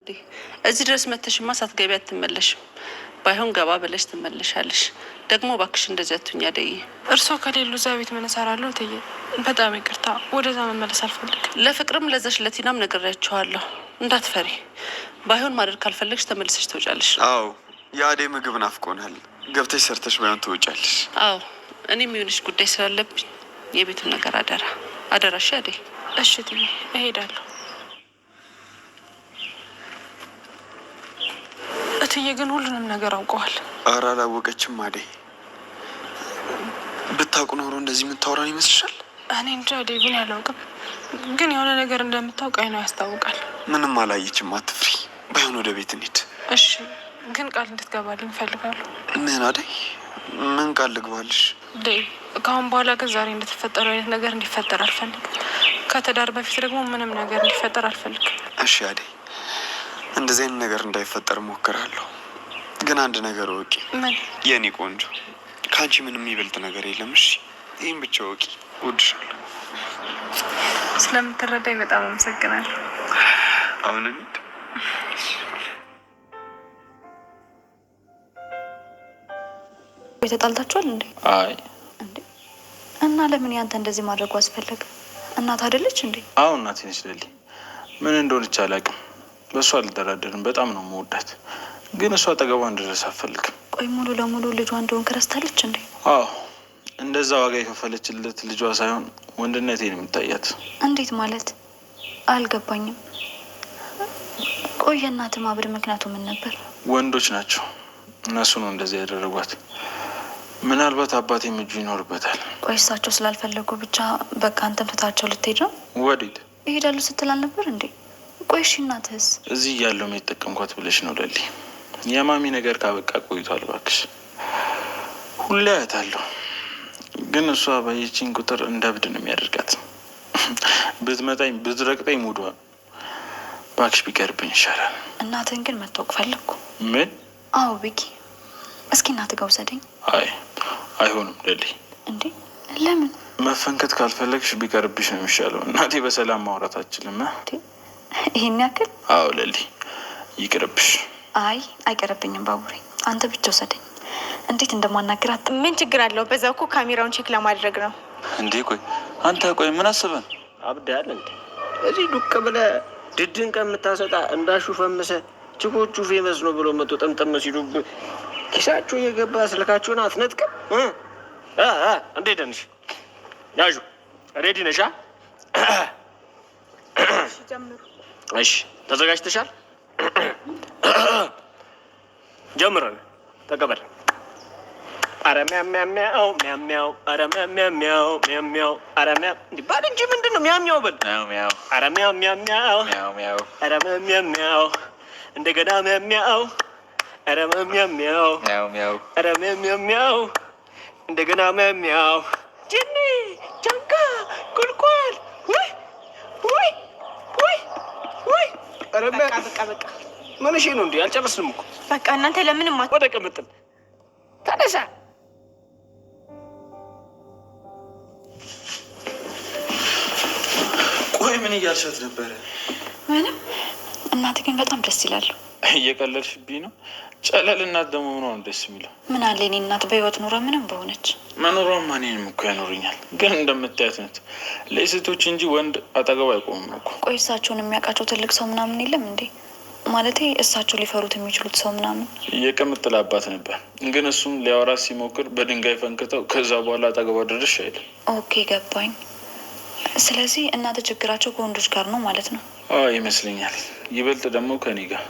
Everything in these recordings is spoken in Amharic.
እዚህ ድረስ መተሽማ ሳትገቢ አትመለሽም። ባይሆን ገባ ብለሽ ትመለሻለሽ። ደግሞ እባክሽ እንደዚህ አትሁኝ አደይ። እርስዎ ከሌሉ እዛ ቤት ምን እሰራለሁ እትዬ? በጣም ይቅርታ፣ ወደዛ መመለስ አልፈልግም። ለፍቅርም ለዛሽ ለቲናም ነግሬያቸዋለሁ፣ እንዳትፈሪ። ባይሆን ማደር ካልፈለግሽ ተመልሰሽ ትወጫለሽ። አዎ የአደይ ምግብ ናፍቆናል። ገብተሽ ሰርተሽ ባይሆን ትወጫለሽ። አዎ እኔም የሆነች ጉዳይ ስላለብኝ የቤቱን ነገር አደራ አደራሽ አደይ። እሺ እትዬ እሄዳለሁ። እትዬ ግን ሁሉንም ነገር አውቀዋል። ኧረ አላወቀችም አደይ። ብታውቅ ኖሮ እንደዚህ የምታወራን ይመስልሻል? እኔ እንጃ አደይ፣ ግን ያላውቅም። ግን የሆነ ነገር እንደምታውቅ አይኗ ያስታውቃል። ምንም አላየችም፣ አትፍሪ። ባይሆን ወደ ቤት እንሂድ። እሺ ግን ቃል እንድትገባልኝ እፈልጋለሁ። ምን አደይ? ምን ቃል ልግባልሽ? ከአሁን በኋላ ግን ዛሬ እንደተፈጠረው አይነት ነገር እንዲፈጠር አልፈልግም። ከትዳር በፊት ደግሞ ምንም ነገር እንዲፈጠር አልፈልግም። እሺ አደይ፣ እንደዚህ አይነት ነገር እንዳይፈጠር እሞክራለሁ። ግን አንድ ነገር ወቂ። ምን? የኔ ቆንጆ፣ ከአንቺ ምንም የሚበልጥ ነገር የለም። እሺ ይህም ብቻ ወቂ። እወድሻለሁ። ስለምትረዳኝ በጣም አመሰግናለሁ። አሁን እንሂድ። ተጣልታችኋል እንዴ? አይ እንዴ! እና ለምን ያንተ እንደዚህ ማድረጉ አስፈለገ? እናት አይደለች እንዴ? አዎ እናቴ ነች። ለሊ ምን እንደሆነች አላውቅም። በእሷ አልደራደርም። በጣም ነው መወዳት፣ ግን እሷ አጠገቧ እንድደርስ አልፈልግም። ቆይ ሙሉ ለሙሉ ልጇ እንደሆን ከረስታለች እንዴ? አዎ እንደዛ ዋጋ የከፈለችለት ልጇ ሳይሆን ወንድነቴን የምታያት። እንዴት ማለት? አልገባኝም። ቆይ የእናት ማብድ ምክንያቱ ምን ነበር? ወንዶች ናቸው፣ እነሱ ነው እንደዚህ ያደረጓት። ምናልባት አባቴም እጁ ይኖርበታል። ቆይ እሳቸው ስላልፈለጉ ብቻ በቃ አንተም ትታቸው ልትሄድ ነው? ወዴት ይሄዳሉ ስትል አልነበር እንዴ? ቆይ እሺ እናትህስ? እዚህ እያለሁ ነው የተጠቀምኳት ብለሽ ነው ለሊ? የማሚ ነገር ካበቃ ቆይቷል። እባክሽ ሁሌ አያታለሁ፣ ግን እሷ ባየችኝ ቁጥር እንደ እብድ ነው የሚያደርጋት። ብትመጣኝ ብትረቅጠኝ ሙዷ። እባክሽ ቢቀርብኝ ይሻላል። እናትህን ግን መታወቅ ፈለግኩ። ምን? አዎ ቢኪ፣ እስኪ እናትህ ጋር ውሰደኝ። አይ አይሆንም ለሊ። እንዴ ለምን? መፈንከት ካልፈለግሽ ቢቀርብሽ ነው የሚሻለው። እናቴ በሰላም ማውራት አችልም። ይሄን ያክል? አዎ ለሊ ይቅርብሽ። አይ አይቀርብኝም ባቡሬ፣ አንተ ብቻ ውሰደኝ። እንዴት እንደማናገራት። ምን ችግር አለው? በዛው እኮ ካሜራውን ቼክ ለማድረግ ነው። እንዴ ቆይ አንተ ቆይ ምን አስበን? አብዳል እንዴ? እዚህ ዱቅ ብለህ ድድን ከምታሰጣ እንዳሹፈምሰ ችኮቹ ፌመስ ነው ብሎ መቶ ጠምጠም ሲሉብ ኪሳችሁ የገባ ስልካችሁን አትነጥቅም? እንዴት ነሽ? ያዡ ሬዲ ነሻ? እሺ ተዘጋጅተሻል? ጀምረን ተቀበል። አረ ሚያሚያሚያው ሚያሚያው አረ ሚያሚያሚያው ሚያሚያው አረ ሚያ እንዲህ ባል እንጂ ምንድን ነው ሚያሚያው? በል ሚያሚያው አረ ሚያሚያሚያው ሚያሚያው አረ ሚያሚያሚያው እንደገና ሚያሚያው አረ ሚያሚያሚያው ሚያሚያው አረ ሚያሚያሚያው እንደገና ሚያሚያው ጅኒ ጃንካ ቁልቋል ወይ ወይ ወይ ወይ አረ በቃ በቃ ምን እሺ ነው እንዴ? አልጨረስንም እኮ በቃ እናንተ ለምንም ወደ ቅምጥል ተነሳ። ቆይ ምን እያልሻት ነበረ? ምንም። እናትህ ግን በጣም ደስ ይላሉ። እየቀለድሽብኝ ነው? ጨለል እናት ደግሞ ምን ነው ደስ የሚለው? ምን አለ የኔ እናት በህይወት ኑራ ምንም በሆነች። መኖሯም እኔንም እኮ ያኖሩኛል። ግን እንደምታያት ናት። ለሴቶች እንጂ ወንድ አጠገቡ አይቆምም እኮ። ቆይ እሳቸውን የሚያውቃቸው ትልቅ ሰው ምናምን የለም እንዴ? ማለቴ እሳቸው ሊፈሩት የሚችሉት ሰው ምናምን? የቅምጥል አባት ነበር፣ ግን እሱም ሊያወራት ሲሞክር በድንጋይ ፈንክተው ከዛ በኋላ አጠገቧ ድርሽ አይልም። ኦኬ ገባኝ። ስለዚህ እናተ ችግራቸው ከወንዶች ጋር ነው ማለት ነው? አዎ ይመስለኛል። ይበልጥ ደግሞ ከኔ ጋር።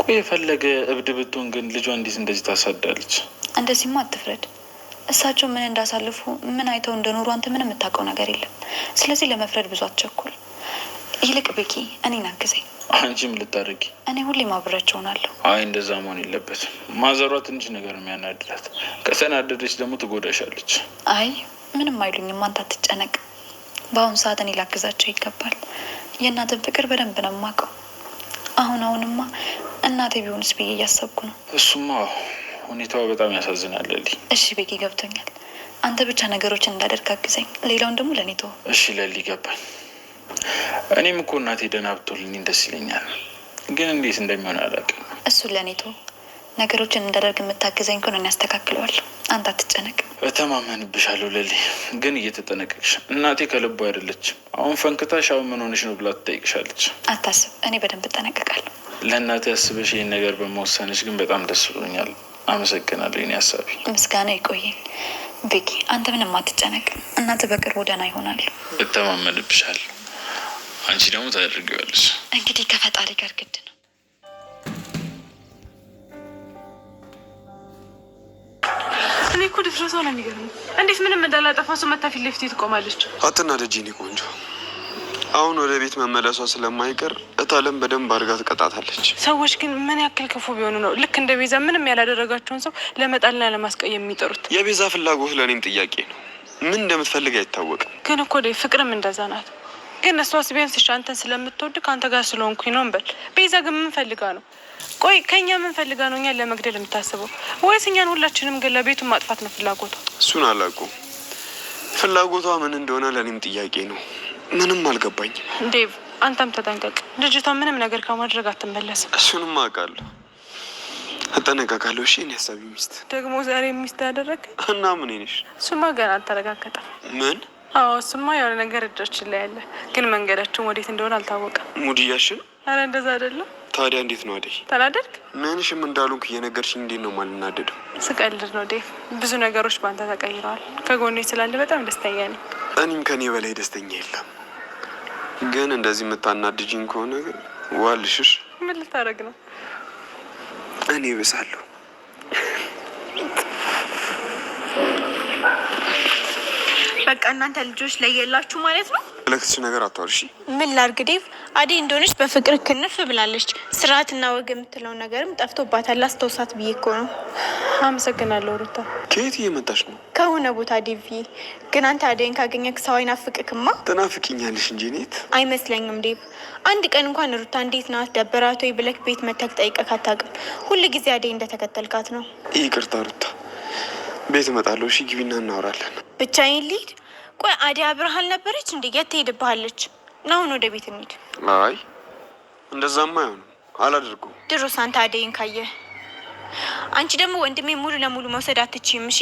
ቆይ የፈለገ እብድ ብትሆን ግን ልጇ እንዴት እንደዚህ ታሳዳለች? እንደዚህማ አትፍረድ። እሳቸው ምን እንዳሳልፉ ምን አይተው እንደኖሩ አንተ ምንም የምታውቀው ነገር የለም። ስለዚህ ለመፍረድ ብዙ አትቸኩል። ይልቅ ቤኪ እኔን አግዘኝ። አንቺም ልታደርጊ? እኔ ሁሌም አብሬያቸው እሆናለሁ። አይ እንደዛ መሆን የለበትም። ማዘሯ ትንሽ ነገር የሚያናድዳት፣ ከተናደደች ደግሞ ትጎዳሻለች። አይ ምንም አይሉኝም፣ አንተ አትጨነቅ። በአሁኑ ሰዓት እኔ ላግዛቸው ይገባል። የእናትን ፍቅር በደንብ ነው የማውቀው። አሁንማ እናቴ ቢሆንስ ብዬ እያሰብኩ ነው። እሱማ ሁኔታዋ በጣም ያሳዝናል። ለሊ እሺ ቤኪ ገብቶኛል። አንተ ብቻ ነገሮችን እንዳደርግ አግዘኝ፣ ሌላውን ደግሞ ለእኔ ተወው። እሺ ለሊ ገባኝ። እኔም እኮ እናቴ ደህና ብትሆንልኝ ደስ ይለኛል። ግን እንዴት እንደሚሆን አላውቅም። እሱን ለእኔ ተው። ነገሮችን እንዳደርግ የምታግዘኝ ከሆነ እኔ ያስተካክለዋለሁ። አንተ አትጨነቅ። እተማመንብሻለሁ ሌሊ፣ ግን እየተጠነቀቅሽ። እናቴ ከልቡ አይደለችም። አሁን ፈንክታሽ አሁን ምን ሆነሽ ነው ብላ ትጠይቅሻለች። አታስብ፣ እኔ በደንብ እጠነቀቃለሁ። ለእናቴ ያስበሽ ይህን ነገር በመወሰንሽ ግን በጣም ደስ ብሎኛል። አመሰግናለሁ። የኔ ሀሳቢ ምስጋና ይቆየኝ። ቤኪ አንተ ምንም አትጨነቅ። እናንተ በቅርቡ ደህና ይሆናሉ። እተማመንብሻለሁ። አንቺ ደግሞ ታደርጊዋለሽ። እንግዲህ ከፈጣሪ ጋር ግድ ነው። እኔ እኮ ድፍረቷ ነው የሚገርመው። እንዴት ምንም እንዳላጠፋ ሰው መታ ፊት ለፊት ትቆማለች? አትናደጂ የኔ ቆንጆ። አሁን ወደ ቤት መመለሷ ስለማይቀር እታለም በደንብ አድርጋ ትቀጣታለች። ሰዎች ግን ምን ያክል ክፉ ቢሆኑ ነው ልክ እንደ ቤዛ ምንም ያላደረጋቸውን ሰው ለመጣልና ለማስቀየም የሚጠሩት? የቤዛ ፍላጎት ለእኔም ጥያቄ ነው። ምን እንደምትፈልግ አይታወቅም። ግን እኮ ፍቅርም እንደዛ ናት። ግን እሷስ ቢያንስ እሺ አንተን ስለምትወድ ከአንተ ጋር ስለሆንኩኝ ነው እንበል። ቤዛ ግን ምን ፈልጋ ነው? ቆይ ከእኛ ምን ፈልጋ ነው እኛን ለመግደል የምታስበው? ወይስ እኛን ሁላችንም ግን ለቤቱን ማጥፋት ነው ፍላጎቷ? እሱን አላውቅም። ፍላጎቷ ምን እንደሆነ ለእኔም ጥያቄ ነው። ምንም አልገባኝም። ዴቭ አንተም ተጠንቀቅ። ልጅቷ ምንም ነገር ከማድረግ አትመለስም። እሱንም አውቃለሁ፣ እጠነቀቃለሁ። እሺ እኔ ሀሳቢ ሚስት ደግሞ ዛሬ ሚስት ያደረግ እና ምን ነሽ? እሱማ ገና አልተረጋገጠም። ምን? አዎ እሱማ የሆነ ነገር እጃችን ላይ ያለ፣ ግን መንገዳችን ወዴት እንደሆነ አልታወቀም። ሙድያሽን? አረ እንደዛ አይደለም። ታዲያ እንዴት ነው አደይ? ተናደድክ? ምንሽም እንዳሉንክ እየነገርሽኝ እንዴት ነው ማልናደደው? ስቀልድ ነው ዴቭ። ብዙ ነገሮች በአንተ ተቀይረዋል። ከጎኔ ስላለ በጣም ደስተኛ ነኝ። እኔም ከኔ በላይ ደስተኛ የለም። ግን እንደዚህ የምታናድጅኝ ከሆነ ግን ዋልሽሽ። ምን ልታደርግ ነው? እኔ ብሳለሁ። በቃ እናንተ ልጆች ለየላችሁ ማለት ነው። ለክትሽ ነገር አታወርሺ። ምን ላርግ ዴቭ? አደይ እንደሆነች በፍቅር ክንፍ ብላለች። ስርዓትና ወግ የምትለው ነገርም ጠፍቶባታል። አስተውሳት ብዬ እኮ ነው። አመሰግናለሁ ሩታ። ከየት እየመጣሽ ነው? ከሆነ ቦታ ዴቭ። ግን አንተ አደይን ካገኘክ ሰው አይናፍቅክማ? ትናፍቂኛለሽ እንጂ እኔት አይመስለኝም ዴቭ። አንድ ቀን እንኳን ሩታ እንዴት ናት ደበራት ወይ ብለክ ቤት መተክ ጠይቀክ አታውቅም። ሁል ጊዜ አደይ እንደተከተልካት ነው። ይቅርታ ሩታ፣ ቤት እመጣለሁ። እሺ ግቢና እናወራለን። ብቻዬን ልሂድ? ቆይ አደይ አብረሃል ነበረች እንዴ? የት ትሄድብሃለች? አሁን ወደ ቤት እንሂድ። አይ እንደዛማ አይሆንም፣ አላደርገውም። ድሮስ አንተ አደይን ካየህ፣ አንቺ ደግሞ ወንድሜ ሙሉ ለሙሉ መውሰድ አትችይም። እሺ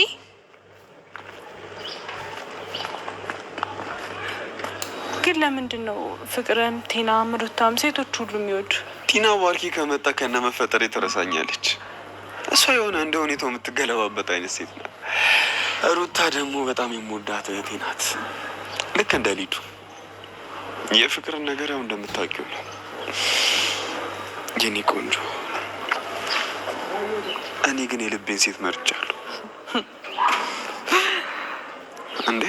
ግን ለምንድን ነው ፍቅርን፣ ቲናም፣ ሩታም ሴቶች ሁሉ የሚወዱ? ቲና ባርኪ ከመጣ ከነ መፈጠር የተረሳኛለች። እሷ የሆነ እንደ ሁኔታው የምትገለባበት አይነት ሴት ናት። ሩታ ደግሞ በጣም የምወዳት እህቴ ናት። ልክ እንደ ሊዱ የፍቅርን ነገር ያው እንደምታውቂው ነው። የኔ ቆንጆ፣ እኔ ግን የልቤን ሴት መርጫለሁ። እንዴ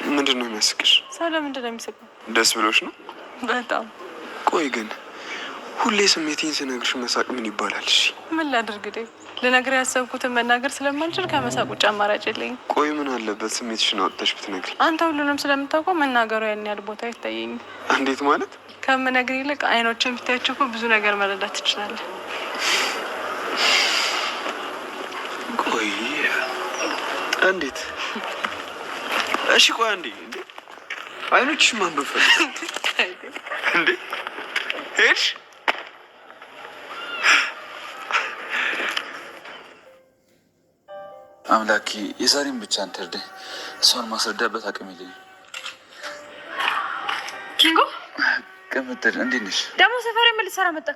ምንድን ነው የሚያስቅሽ? ሰው ለምንድን ነው የሚስቀው? ደስ ብሎሽ ነው? በጣም። ቆይ ግን ሁሌ ስሜቴን ስነግርሽ መሳቅ ምን ይባላል? እሺ ምን ላድርግ ዴቭ? ልነግርህ ያሰብኩትን መናገር ስለማልችል ከመሳቅ ውጭ አማራጭ የለኝም። ቆይ ምን አለበት ስሜትሽን አውጥተሽ ብትነግሪኝ? አንተ ሁሉንም ስለምታውቀው መናገሩ ያን ያህል ቦታ አይታየኝም። እንዴት ማለት? ከምነግር ይልቅ አይኖችን ብታያቸው እኮ ብዙ ነገር መረዳት ትችላለህ። ቆይ እንዴት? እሺ ቆይ አንዴ። እንዴ አይኖችሽ ማንበብ ፈልግ እንዴ? ሄድሽ? አምላኬ የዛሬን ብቻ አንተርደኝ። እሷን ማስረዳበት አቅም የለኝም። ኪንጎ ቅምጥል እንዴት ነሽ? ደግሞ ሰፈር የምልሰራ መጣ?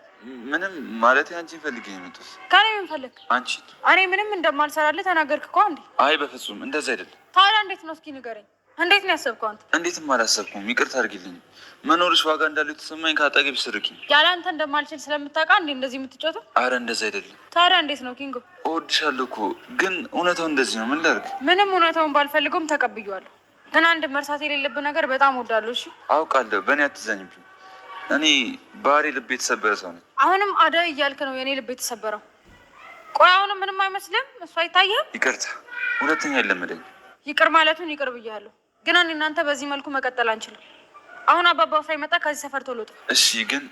ምንም ማለት አንቺን ፈልጌ ነው የመጣሁት። ከኔ ምን ፈለግ? አንቺ እኔ ምንም እንደማልሰራልህ ተናገርክ እኮ አንዴ። አይ በፍጹም እንደዛ አይደለም። ታዲያ እንዴት ነው? እስኪ ንገረኝ። እንዴት ነው ያሰብከው አንተ? እንዴትም አላሰብኩም። ይቅርታ አድርጊልኝ። መኖርሽ ዋጋ እንዳለው የተሰማኝ ከአጠገብሽ ስርቂኝ። ያለ አንተ እንደማልችል ስለምታውቃ እንዴ እንደዚህ የምትጫወተው? አረ እንደዛ አይደለም። ታዲያ እንዴት ነው ኪንጎ? እወድሻለሁ እኮ ግን እውነታው እንደዚህ ነው። ምን ላድርግ? ምንም እውነታውን ባልፈልገውም ተቀብያለሁ። ግን አንድ መርሳት የሌለብን ነገር በጣም እወዳለሁ። እሺ አውቃለሁ። በእኔ አትዛኝብኝ። እኔ ባህሪ ልብ የተሰበረ ሰው ነኝ። አሁንም አደይ እያልክ ነው የኔ ልብ የተሰበረው? ቆይ አሁንም ምንም አይመስልም? እሱ አይታየህም? ይቅርታ፣ ሁለተኛ አይለመደኝ። ይቅር ማለቱን ይቅር ብያለሁ። ግን እኔ እናንተ በዚህ መልኩ መቀጠል አንችልም። አሁን አባባው ሳይመጣ ከዚህ ሰፈር ቶሎ ውጣ። እሺ ግን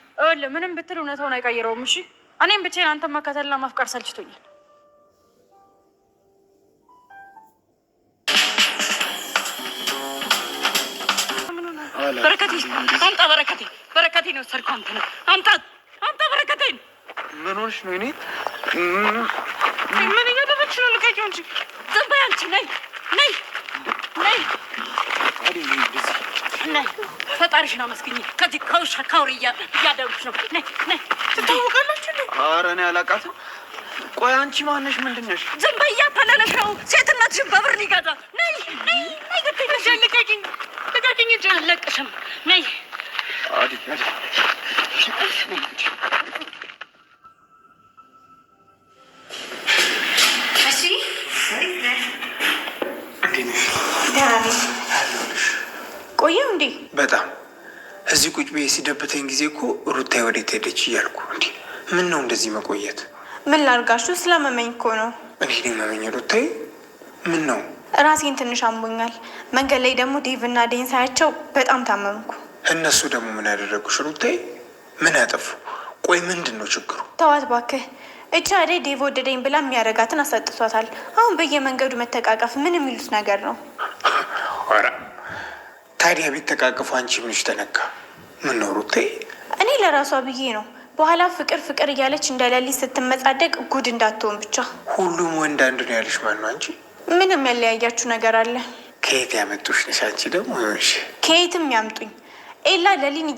ምንም ብትል እውነታውን አይቀይረውም። እሺ እኔም ብቻዬን አንተን መከተልና ማፍቀር ሰልችቶኛል። በረከቴ አምጣ። በረከቴ ነው ሰርኩ። አንተ ነው አምጣ። በረከቴን ምን ሆንሽ ነው? እኔ ምን እያደረግሽ ነው? ልቀቂው እንጂ። ዝም በይ አንቺ። ነይ ነይ ነይ ነይ። ፈጣሪሽን አመስግኝ። ከዚህ ከውሻ ካውሪ እያደረግሽ ነው። ነይ ነይ። ትታወቃላችሁ እንዴ? ኧረ እኔ አላውቃትም። ቆይ አንቺ ማነሽ? ምንድን ነሽ? ዝም በይ። እያታለለሽ ነው። ሴትነትሽን በብር ሊገዛ። ነይ ነይ ነይ። ልቀቂኝ ልቀቂኝ እንጂ። አልለቅሽም። ነይ አዲ ቆየው እንዴ? በጣም እዚህ ቁጭ ብዬ ሲደብተኝ ጊዜ እኮ ሩታዬ ወዴት ሄደች እያልኩ እንዴ። ምን ነው እንደዚህ መቆየት? ምን ላርጋችሁ? ስለመመኝ እኮ ነው። እኔ መመኝ ሩታዬ። ምን ነው? ራሴን ትንሽ አሞኛል። መንገድ ላይ ደግሞ ዴቭ እና ዴን ሳያቸው በጣም ታመምኩ። እነሱ ደግሞ ምን ያደረጉሽ ሩታዬ? ምን ያጠፉ? ቆይ ምንድን ነው ችግሩ? ተዋት ባክህ። እቻ አደይ ዴቭ ወደደኝ ብላ የሚያረጋትን አሳጥቷታል። አሁን በየመንገዱ መተቃቀፍ ምን የሚሉት ነገር ነው? ኧረ ታዲያ ቢተቃቀፉ አንቺ ምንሽ ተነካ? ምን ነው ሩታዬ? እኔ ለራሷ ብዬ ነው። በኋላ ፍቅር ፍቅር እያለች እንደሌሊት ስትመጻደቅ ጉድ እንዳትሆን ብቻ። ሁሉም ወንድ አንድ ነው ያለሽ ማን ነው? አንቺ ምንም ያለያያችሁ ነገር አለ? ከየት ያመጡሽ ነሽ? አንቺ ደግሞ ሆንሽ ከየትም ያምጡኝ ኤላ ለሊን